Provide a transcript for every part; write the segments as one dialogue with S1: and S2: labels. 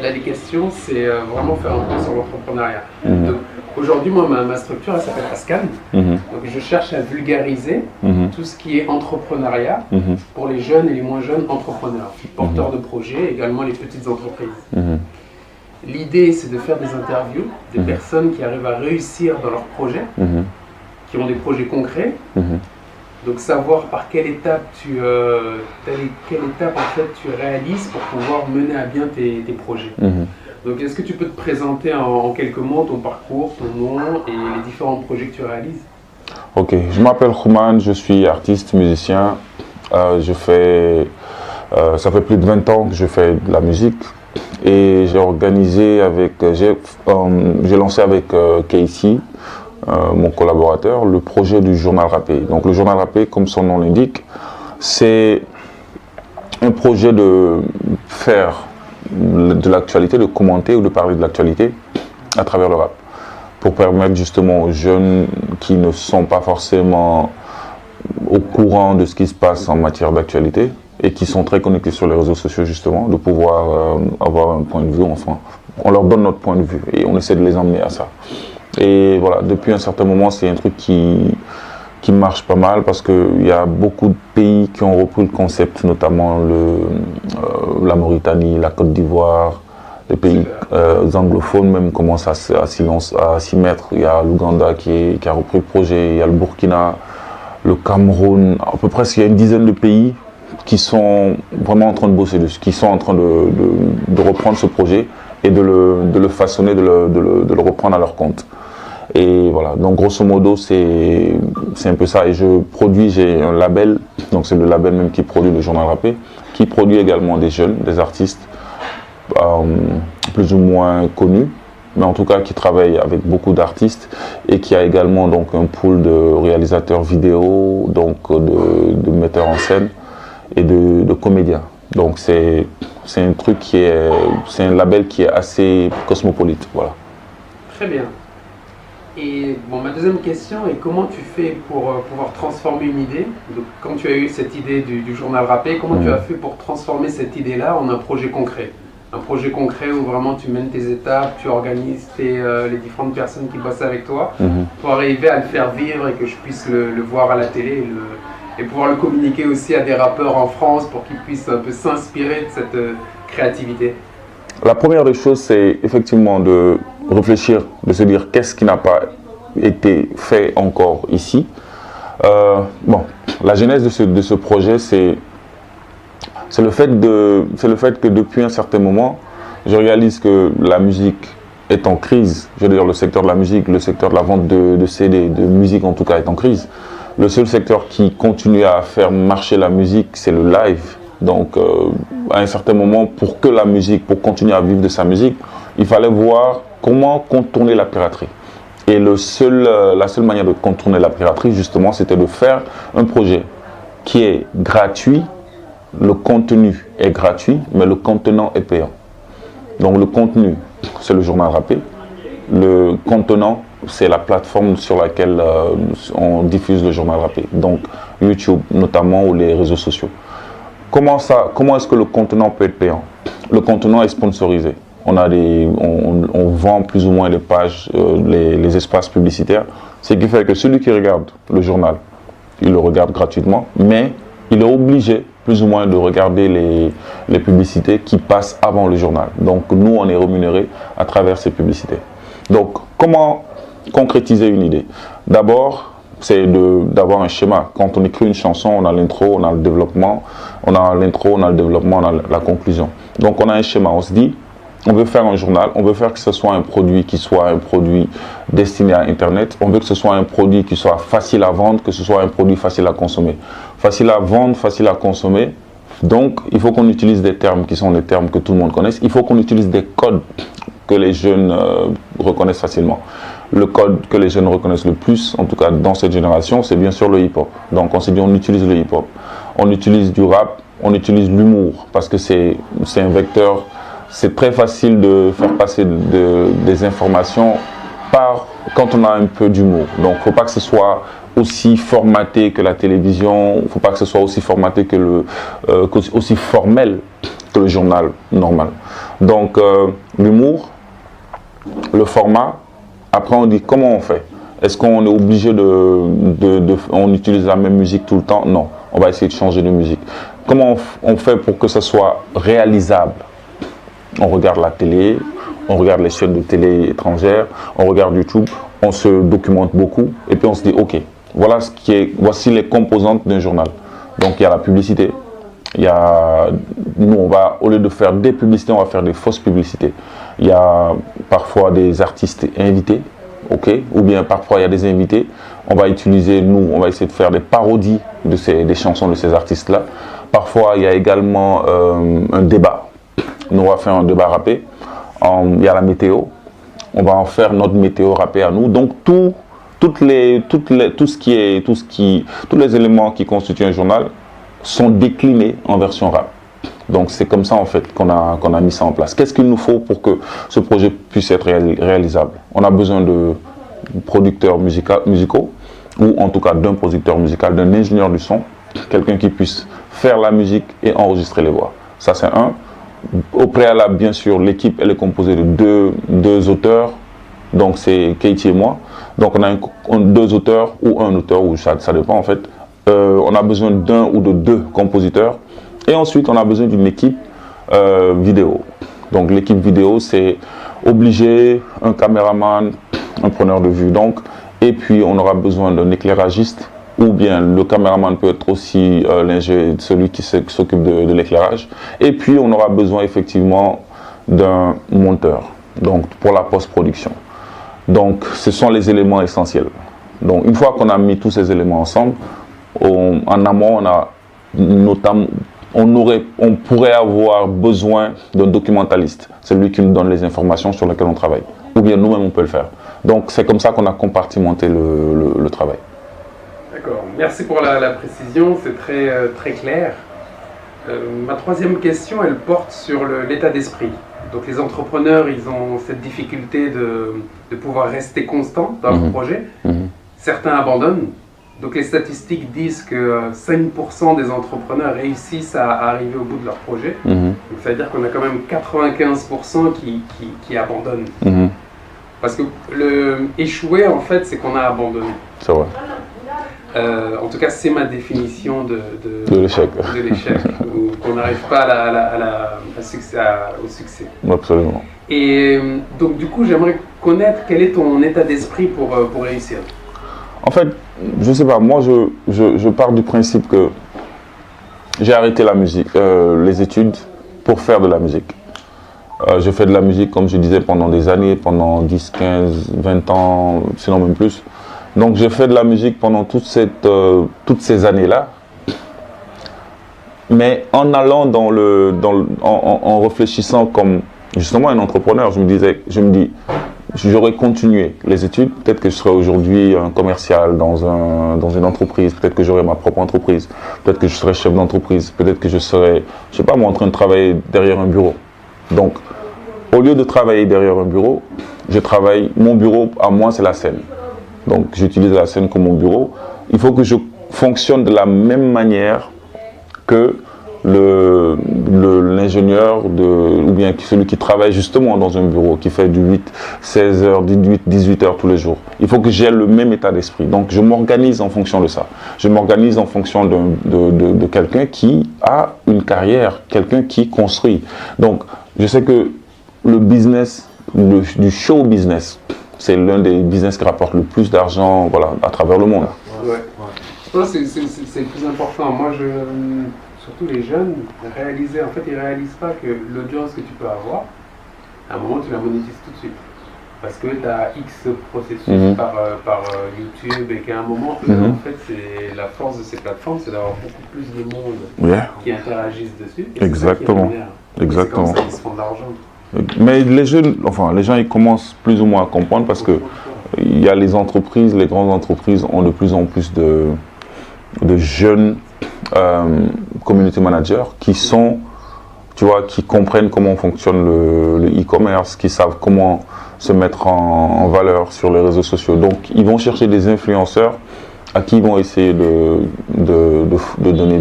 S1: Là, les questions, c'est vraiment faire un point sur l'entrepreneuriat. Donc, aujourd'hui, moi, ma structure, elle s'appelle Ascan. Donc, je cherche à vulgariser tout ce qui est entrepreneuriat pour les jeunes et les moins jeunes entrepreneurs, porteurs de projets, également les petites entreprises. L'idée, c'est de faire des interviews des personnes qui arrivent à réussir dans leurs projets, qui ont des projets concrets. Donc savoir par quelle étape en fait tu réalises pour pouvoir mener à bien tes projets. Donc est-ce que tu peux te présenter en quelques mots ton parcours, ton nom et les différents projets que tu réalises?
S2: Ok, je m'appelle Khouman, je suis artiste, musicien. Ça fait plus de 20 ans que je fais de la musique et j'ai lancé avec Casey, mon collaborateur, le projet du Journal Rappé. Donc le Journal Rappé, comme son nom l'indique, c'est un projet de faire de l'actualité, de commenter ou de parler de l'actualité à travers le rap, pour permettre justement aux jeunes qui ne sont pas forcément au courant de ce qui se passe en matière d'actualité et qui sont très connectés sur les réseaux sociaux justement, de pouvoir avoir un point de vue, enfin, on leur donne notre point de vue et on essaie de les emmener à ça. Et voilà, depuis un certain moment, c'est un truc qui marche pas mal parce qu'il y a beaucoup de pays qui ont repris le concept, notamment la Mauritanie, la Côte d'Ivoire, les pays anglophones même commencent à s'y mettre. Il y a l'Ouganda qui a repris le projet, il y a le Burkina, le Cameroun, à peu près il y a une dizaine de pays qui sont vraiment en train de bosser dessus, qui sont en train de reprendre ce projet et de le façonner, de le reprendre à leur compte. Et voilà, donc grosso modo, c'est un peu ça. Et j'ai un label, donc c'est le label même qui produit le Journal Rappé, qui produit également des jeunes, des artistes plus ou moins connus, mais en tout cas qui travaille avec beaucoup d'artistes et qui a également donc un pool de réalisateurs vidéo, donc de metteurs en scène et de comédiens. Donc c'est un label qui est assez cosmopolite, voilà.
S1: Très bien. Et bon, ma deuxième question est comment tu fais pour pouvoir transformer une idée? Donc, quand tu as eu cette idée du Journal Rappé, comment tu as fait pour transformer cette idée-là en un projet concret? Un projet concret où vraiment tu mènes tes étapes, tu organises les différentes personnes qui bossent avec toi pour arriver à le faire vivre et que je puisse le voir à la télé et pouvoir le communiquer aussi à des rappeurs en France pour qu'ils puissent un peu s'inspirer de cette créativité.
S2: La première des choses, c'est effectivement de réfléchir, de se dire qu'est-ce qui n'a pas été fait encore ici. La genèse de ce projet, c'est le fait que depuis un certain moment, je réalise que la musique est en crise. Je veux dire, le secteur de la musique, le secteur de la vente de CD, de musique en tout cas, est en crise. Le seul secteur qui continue à faire marcher la musique, c'est le live. Donc, à un certain moment, pour continuer à vivre de sa musique, il fallait voir comment contourner la piraterie. Et la seule manière de contourner la piraterie, justement, c'était de faire un projet qui est gratuit. Le contenu est gratuit, mais le contenant est payant. Donc, le contenu, c'est le Journal Rappé. Le contenant, c'est la plateforme sur laquelle on diffuse le Journal Rappé. Donc, YouTube, notamment, ou les réseaux sociaux. Comment est-ce que le contenant peut être payant? Le contenant est sponsorisé. On vend plus ou moins les pages, les espaces publicitaires. Ce qui fait que celui qui regarde le journal, il le regarde gratuitement, mais il est obligé plus ou moins de regarder les publicités qui passent avant le journal. Donc nous, on est rémunérés à travers ces publicités. Donc comment concrétiser une idée? D'abord, c'est d'avoir un schéma. Quand on écrit une chanson, on a l'intro, on a le développement, on a l'intro, on a le développement, on a la conclusion. Donc on a un schéma, on se dit, on veut faire un journal, on veut faire que ce soit un produit qui soit un produit destiné à Internet, on veut que ce soit un produit qui soit facile à vendre, que ce soit un produit facile à consommer. Facile à vendre, facile à consommer. Donc il faut qu'on utilise des termes qui sont les termes que tout le monde connaisse. Il faut qu'on utilise des codes que les jeunes reconnaissent facilement. Le code que les jeunes reconnaissent le plus, en tout cas dans cette génération, c'est bien sûr le hip-hop. Donc on s'est dit, on utilise le hip-hop. On utilise du rap, on utilise l'humour, parce que c'est un vecteur, c'est très facile de faire passer des informations quand on a un peu d'humour. Donc il ne faut pas que ce soit aussi formaté que la télévision, il ne faut pas que ce soit aussi formaté aussi formel que le journal normal. Donc, l'humour, le format, après on dit comment on fait. Est-ce qu'on est obligé on utilise la même musique tout le temps? Non, on va essayer de changer de musique. Comment on fait pour que ça soit réalisable? On regarde la télé, on regarde les chaînes de télé étrangères, on regarde YouTube, on se documente beaucoup et puis on se dit ok, voici les composantes d'un journal. Donc il y a la publicité, nous on va, au lieu de faire des publicités, on va faire des fausses publicités. Il y a parfois des artistes invités, ok, ou bien parfois il y a des invités. On va essayer de faire des parodies des chansons de ces artistes-là. Parfois il y a également un débat. Nous on va faire un débat rappé. Il y a la météo. On va en faire notre météo rappé à nous. Donc tous les éléments qui constituent un journal sont déclinés en version rap. Donc c'est comme ça en fait qu'on a mis ça en place. Qu'est-ce qu'il nous faut pour que ce projet puisse être réalisable? On a besoin de producteurs musicaux, ou en tout cas d'un producteur musical, d'un ingénieur du son, quelqu'un qui puisse faire la musique et enregistrer les voix. Ça c'est un. Au préalable, bien sûr, l'équipe elle est composée de deux auteurs, donc c'est Keiti et moi. Donc on a deux auteurs ou un auteur, ou ça dépend en fait. On a besoin d'un ou de deux compositeurs. Et ensuite, on a besoin d'une équipe vidéo. Donc l'équipe vidéo, c'est obligé, un caméraman, un preneur de vue. Donc, et puis on aura besoin d'un éclairagiste, ou bien le caméraman peut être aussi celui qui s'occupe de l'éclairage. Et puis on aura besoin effectivement d'un monteur, donc pour la post-production. Donc ce sont les éléments essentiels. Donc une fois qu'on a mis tous ces éléments ensemble, en amont, on pourrait avoir besoin d'un documentaliste, celui qui nous donne les informations sur lesquelles on travaille. Ou bien nous-mêmes on peut le faire. Donc c'est comme ça qu'on a compartimenté le travail.
S1: D'accord, merci pour la précision, c'est très clair. Ma troisième question, elle porte sur l'état d'esprit. Donc les entrepreneurs, ils ont cette difficulté de pouvoir rester constants dans leur projet. Certains abandonnent. Donc les statistiques disent que 5% des entrepreneurs réussissent à arriver au bout de leur projet. Donc ça veut dire qu'on a quand même 95% qui abandonnent. Parce que échouer, en fait, c'est qu'on a abandonné.
S2: C'est vrai.
S1: En tout cas, c'est ma définition de
S2: l'échec.
S1: Ou qu'on n'arrive pas au succès.
S2: Absolument.
S1: Et donc, du coup, j'aimerais connaître quel est ton état d'esprit pour réussir.
S2: En fait, je sais pas, moi je pars du principe que j'ai arrêté la musique, les études pour faire de la musique. J'ai fait de la musique, comme je disais, pendant des années, pendant 10, 15, 20 ans, sinon même plus. Donc j'ai fait de la musique pendant toutes ces années-là. Mais en allant en réfléchissant comme justement un entrepreneur, je me dis, j'aurais continué les études, peut-être que je serais aujourd'hui un commercial dans une entreprise, peut-être que j'aurais ma propre entreprise, peut-être que je serais chef d'entreprise, peut-être que je serais, je sais pas moi, en train de travailler derrière un bureau. Donc, au lieu de travailler derrière un bureau, mon bureau à moi c'est la scène. Donc j'utilise la scène comme mon bureau. Il faut que je fonctionne de la même manière que l'ingénieur ou bien celui qui travaille justement dans un bureau, qui fait du 16 heures, 18 heures tous les jours. Il faut que j'ai le même état d'esprit. Donc je m'organise en fonction de ça. Je m'organise en fonction de quelqu'un qui a une carrière, quelqu'un qui construit. Donc je sais que le business, du show business, c'est l'un des business qui rapporte le plus d'argent, voilà, à travers le monde.
S1: Ouais. Je pense que c'est le plus important. Moi, surtout les jeunes, ils réalisent pas que l'audience que tu peux avoir, à un moment, tu la monétises tout de suite. Parce que tu as X processus par YouTube et qu'à un moment, en fait, c'est la force de ces plateformes, c'est d'avoir beaucoup plus de monde qui interagissent dessus. Et
S2: exactement.
S1: C'est comme ça qu'ils se font de l'argent.
S2: Mais les gens, ils commencent plus ou moins à comprendre parce que il y a les entreprises, les grandes entreprises ont de plus en plus de jeunes community managers qui comprennent comment fonctionne le e-commerce, qui savent comment se mettre en valeur sur les réseaux sociaux. Donc, ils vont chercher des influenceurs à qui ils vont essayer de donner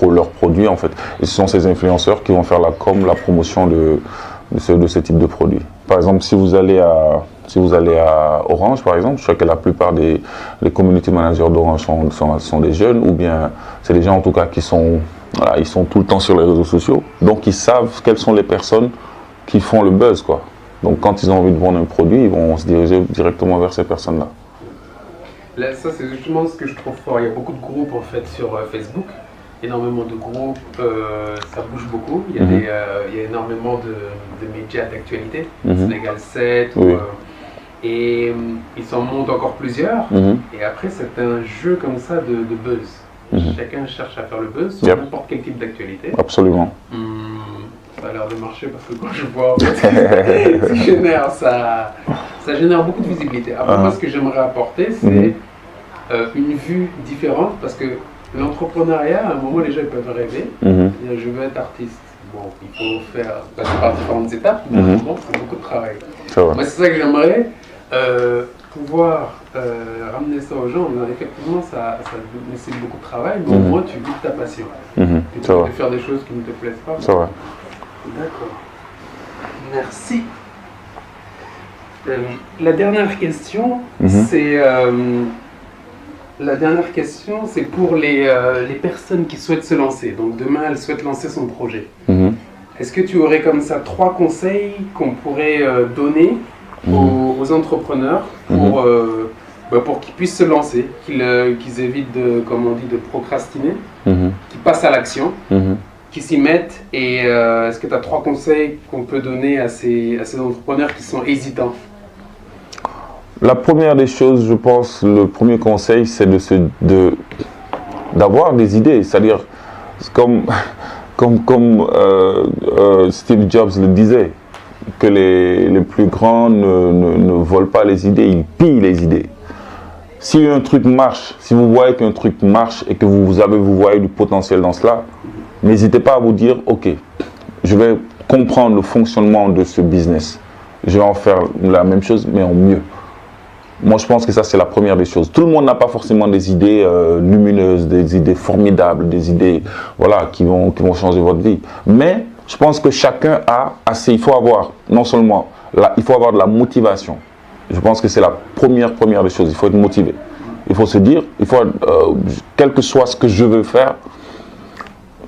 S2: leurs produits en fait. Et ce sont ces influenceurs qui vont faire la promotion de ce type de produit. Par exemple, si vous allez à Orange, par exemple, je sais que la plupart des community managers d'Orange sont des jeunes, ou bien c'est des gens en tout cas qui sont, voilà, ils sont tout le temps sur les réseaux sociaux, donc ils savent quelles sont les personnes qui font le buzz, quoi. Donc quand ils ont envie de vendre un produit, ils vont se diriger directement vers ces personnes-là.
S1: Là, ça c'est justement ce que je trouve fort. Il y a beaucoup de groupes en fait sur Facebook, énormément de groupes, ça bouge beaucoup. Il y a énormément de médias d'actualité, Sénégal 7,
S2: oui.
S1: Et ils s'en montent encore plusieurs. Et après c'est un jeu comme ça de buzz. Chacun cherche à faire le buzz sur n'importe quel type d'actualité.
S2: Absolument.
S1: Ça a l'air de marcher parce que quand je vois, en fait, ça génère beaucoup de visibilité. Après, moi, ce que j'aimerais apporter, c'est une vue différente parce que l'entrepreneuriat, à un moment, les gens ils peuvent rêver. C'est-à-dire, je veux être artiste. Bon, il faut passer par différentes étapes, mais vraiment, c'est beaucoup de travail. Moi, c'est ça que j'aimerais pouvoir ramener ça aux gens. Effectivement, ça nécessite beaucoup de travail, mais au moins, tu vis de ta passion. Tu peux faire des choses qui ne te plaisent pas.
S2: C'est vrai.
S1: D'accord. Merci. La dernière question, c'est pour les personnes qui souhaitent se lancer. Donc demain, elles souhaitent lancer son projet. Est-ce que tu aurais comme ça 3 conseils qu'on pourrait donner aux entrepreneurs pour qu'ils puissent se lancer, qu'ils évitent comme on dit, de procrastiner, qu'ils passent à l'action, qui s'y mettent, et est-ce que tu as 3 conseils qu'on peut donner à ces entrepreneurs qui sont hésitants?
S2: La première des choses, je pense, le premier conseil, c'est d'avoir des idées, c'est-à-dire comme Steve Jobs le disait, que les plus grands ne volent pas les idées, ils pillent les idées. Si un truc marche, si vous voyez qu'un truc marche et que vous voyez du potentiel dans cela, n'hésitez pas à vous dire, ok, je vais comprendre le fonctionnement de ce business. Je vais en faire la même chose, mais en mieux. Moi, je pense que ça, c'est la première des choses. Tout le monde n'a pas forcément des idées lumineuses, des idées formidables, des idées voilà, qui vont changer votre vie. Mais je pense que chacun a assez. Il faut avoir, non seulement, il faut avoir de la motivation. Je pense que c'est la première des choses. Il faut être motivé. Il faut se dire, quel que soit ce que je veux faire,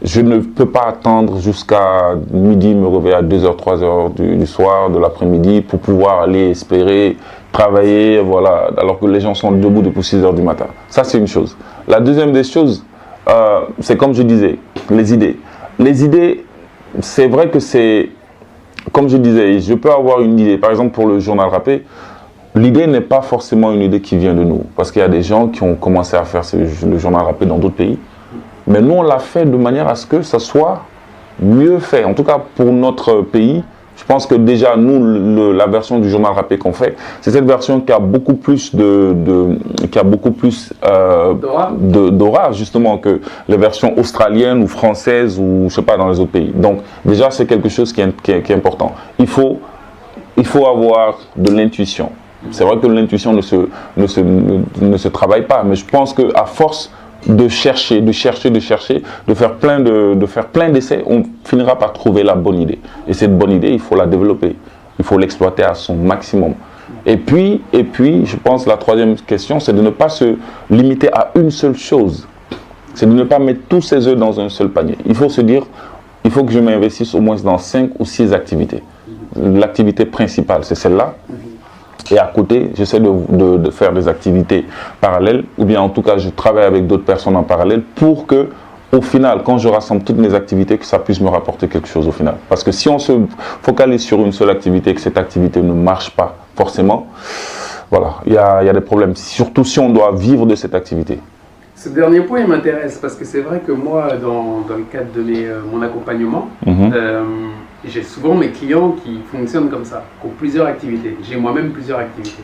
S2: je ne peux pas attendre jusqu'à midi, me réveiller à 2h, 3h du soir, de l'après-midi, pour pouvoir aller espérer travailler, voilà, alors que les gens sont debout depuis 6h du matin. Ça, c'est une chose. La deuxième des choses, c'est comme je disais, les idées. Les idées, c'est vrai que c'est, comme je disais, je peux avoir une idée. Par exemple, pour le journal Rappé, l'idée n'est pas forcément une idée qui vient de nous. Parce qu'il y a des gens qui ont commencé à faire le journal Rappé dans d'autres pays. Mais nous, on l'a fait de manière à ce que ça soit mieux fait. En tout cas, pour notre pays, je pense que déjà, nous, la version du journal Rappé qu'on fait, c'est cette version qui a beaucoup plus d'aura, justement, que les versions australiennes ou françaises ou, je sais pas, dans les autres pays. Donc, déjà, c'est quelque chose qui est important. Il faut avoir de l'intuition. C'est vrai que l'intuition ne se travaille pas, mais je pense qu'à force de chercher, de faire plein d'essais, on finira par trouver la bonne idée. Et cette bonne idée, il faut la développer, il faut l'exploiter à son maximum. Et puis, je pense la troisième question, c'est de ne pas se limiter à une seule chose. C'est de ne pas mettre tous ses œufs dans un seul panier. Il faut se dire, il faut que je m'investisse au moins dans 5 ou 6 activités. L'activité principale, c'est celle-là. Et à côté, j'essaie de faire des activités parallèles, ou bien en tout cas, je travaille avec d'autres personnes en parallèle pour que, au final, quand je rassemble toutes mes activités, que ça puisse me rapporter quelque chose au final. Parce que si on se focalise sur une seule activité et que cette activité ne marche pas forcément, voilà, il y a des problèmes, surtout si on doit vivre de cette activité.
S1: Ce dernier point, il m'intéresse parce que c'est vrai que moi, dans le cadre de mon accompagnement, j'ai souvent mes clients qui fonctionnent comme ça, qui ont plusieurs activités. J'ai moi-même plusieurs activités.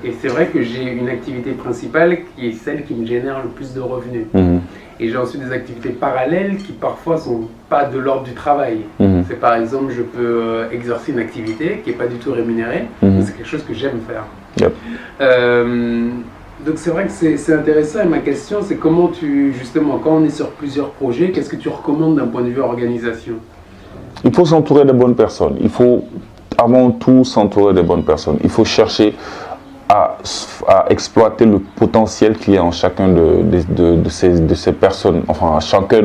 S1: Et c'est vrai que j'ai une activité principale qui est celle qui me génère le plus de revenus. Et j'ai ensuite des activités parallèles qui parfois ne sont pas de l'ordre du travail. C'est par exemple, je peux exercer une activité qui n'est pas du tout rémunérée, mais c'est quelque chose que j'aime faire. Donc c'est vrai que c'est intéressant, et ma question c'est comment justement, quand on est sur plusieurs projets, qu'est-ce que tu recommandes d'un point de vue organisation?
S2: Il faut s'entourer des bonnes personnes. Il faut avant tout s'entourer des bonnes personnes. Il faut chercher à exploiter le potentiel qu'il y a en chacun de ces personnes, enfin à chacun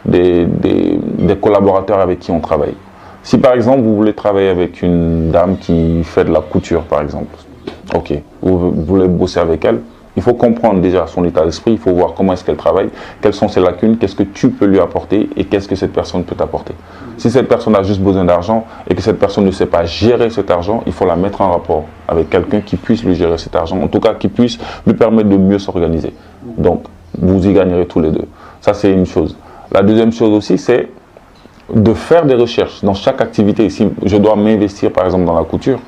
S2: des collaborateurs avec qui on travaille. Si par exemple vous voulez travailler avec une dame qui fait de la couture par exemple, ok, vous voulez bosser avec elle, il faut comprendre déjà son état d'esprit, il faut voir comment est-ce qu'elle travaille, quelles sont ses lacunes, qu'est-ce que tu peux lui apporter et qu'est-ce que cette personne peut t'apporter. Si cette personne a juste besoin d'argent et que cette personne ne sait pas gérer cet argent, il faut la mettre en rapport avec quelqu'un qui puisse lui gérer cet argent, en tout cas qui puisse lui permettre de mieux s'organiser. Donc, vous y gagnerez tous les deux. Ça, c'est une chose. La deuxième chose aussi, c'est de faire des recherches dans chaque activité. Si je dois m'investir, par exemple, dans la couture,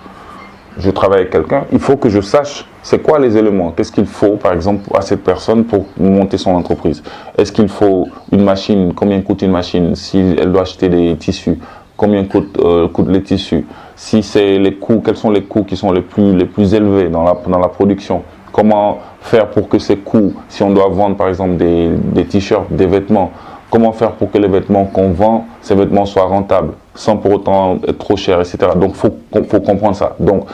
S2: je travaille avec quelqu'un, il faut que je sache c'est quoi les éléments, qu'est-ce qu'il faut par exemple à cette personne pour monter son entreprise. Est-ce qu'il faut une machine, combien coûte une machine, si elle doit acheter des tissus, combien coûtent les tissus, si c'est les coûts, quels sont les coûts qui sont les plus élevés dans la production, comment faire pour que ces coûts, si on doit vendre par exemple des t-shirts, des vêtements, comment faire pour que les vêtements qu'on vend, ces vêtements soient rentables, sans pour autant être trop chers, etc. Donc, il faut comprendre ça. Donc,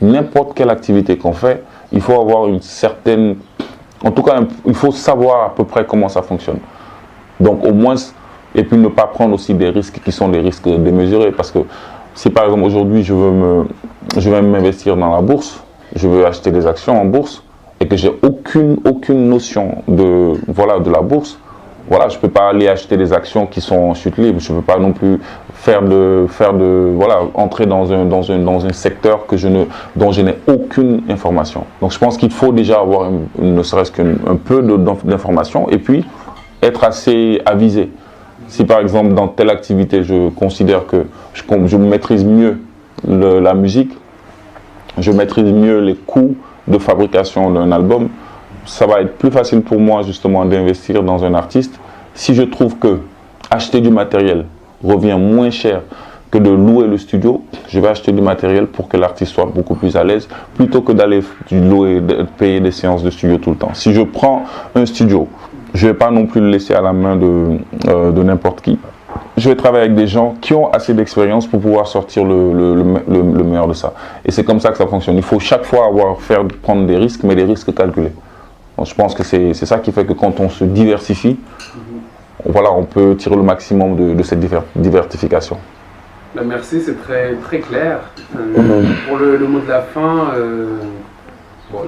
S2: n'importe quelle activité qu'on fait, il faut avoir une certaine... En tout cas, il faut savoir à peu près comment ça fonctionne. Donc, au moins, et puis ne pas prendre aussi des risques qui sont des risques démesurés. Parce que si, par exemple, aujourd'hui, je veux m'investir dans la bourse, je veux acheter des actions en bourse, et que j'ai aucune notion de la bourse, voilà, je ne peux pas aller acheter des actions qui sont en chute libre. Je ne peux pas non plus entrer dans un secteur dont je n'ai aucune information. Donc je pense qu'il faut déjà avoir ne serait-ce qu'un peu d'information et puis être assez avisé. Si par exemple dans telle activité je considère que je maîtrise mieux la musique, je maîtrise mieux les coûts de fabrication d'un album, ça va être plus facile pour moi justement d'investir dans un artiste si je trouve que acheter du matériel revient moins cher que de louer le studio. Je vais acheter du matériel pour que l'artiste soit beaucoup plus à l'aise plutôt que d'aller payer des séances de studio tout le temps. Si je prends un studio, je ne vais pas non plus le laisser à la main de n'importe qui. Je vais travailler avec des gens qui ont assez d'expérience pour pouvoir sortir le meilleur de ça. Et c'est comme ça que ça fonctionne. Il faut chaque fois prendre des risques, mais des risques calculés. Donc, je pense que c'est ça qui fait que quand on se diversifie, voilà, on peut tirer le maximum de cette diversification.
S1: Merci, c'est très, très clair. Pour le mot de la fin,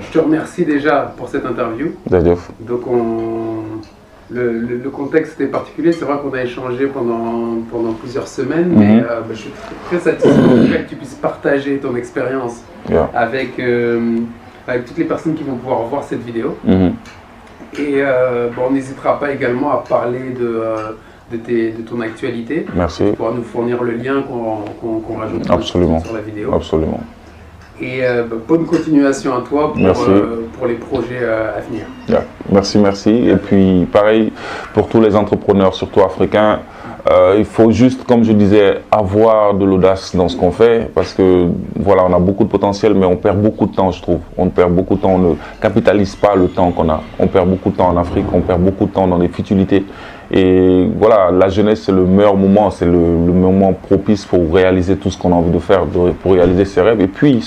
S1: je te remercie déjà pour cette interview. Donc le contexte est particulier, c'est vrai qu'on a échangé pendant plusieurs semaines, mais je suis très satisfait que tu puisses partager ton expérience avec toutes les personnes qui vont pouvoir voir cette vidéo. Et on n'hésitera pas également à parler de ton actualité.
S2: Merci.
S1: Tu pourras nous fournir le lien qu'on rajoute sur la vidéo.
S2: Absolument.
S1: Et bonne continuation à toi pour les projets à venir.
S2: Merci. Et puis pareil pour tous les entrepreneurs, surtout africains, il faut juste, comme je disais, avoir de l'audace dans ce qu'on fait parce que voilà, on a beaucoup de potentiel mais on perd beaucoup de temps, je trouve. On perd beaucoup de temps, on ne capitalise pas le temps qu'on a. On perd beaucoup de temps en Afrique, on perd beaucoup de temps dans des futilités. Et voilà, la jeunesse, c'est le meilleur moment, c'est le moment propice pour réaliser tout ce qu'on a envie de faire, pour réaliser ses rêves et puis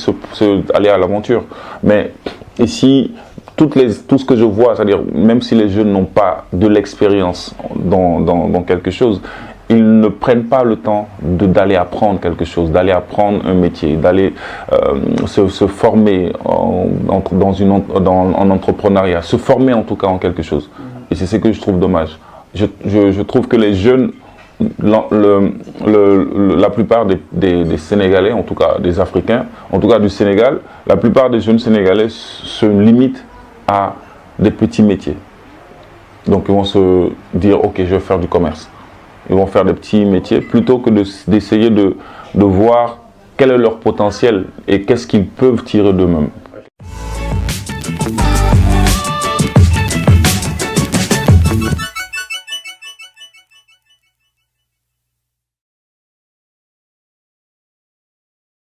S2: aller à l'aventure. Mais ici, tout ce que je vois, c'est-à-dire même si les jeunes n'ont pas de l'expérience dans quelque chose, ils ne prennent pas le temps d'aller apprendre quelque chose, d'aller apprendre un métier, d'aller se former en entrepreneuriat, se former en tout cas en quelque chose. Et c'est ce que je trouve dommage. Je trouve que les jeunes, la plupart des Sénégalais, en tout cas des Africains, en tout cas du Sénégal, la plupart des jeunes Sénégalais se limitent à des petits métiers. Donc ils vont se dire, ok, je vais faire du commerce. Ils vont faire des petits métiers plutôt que d'essayer de voir quel est leur potentiel et qu'est-ce qu'ils peuvent tirer d'eux-mêmes.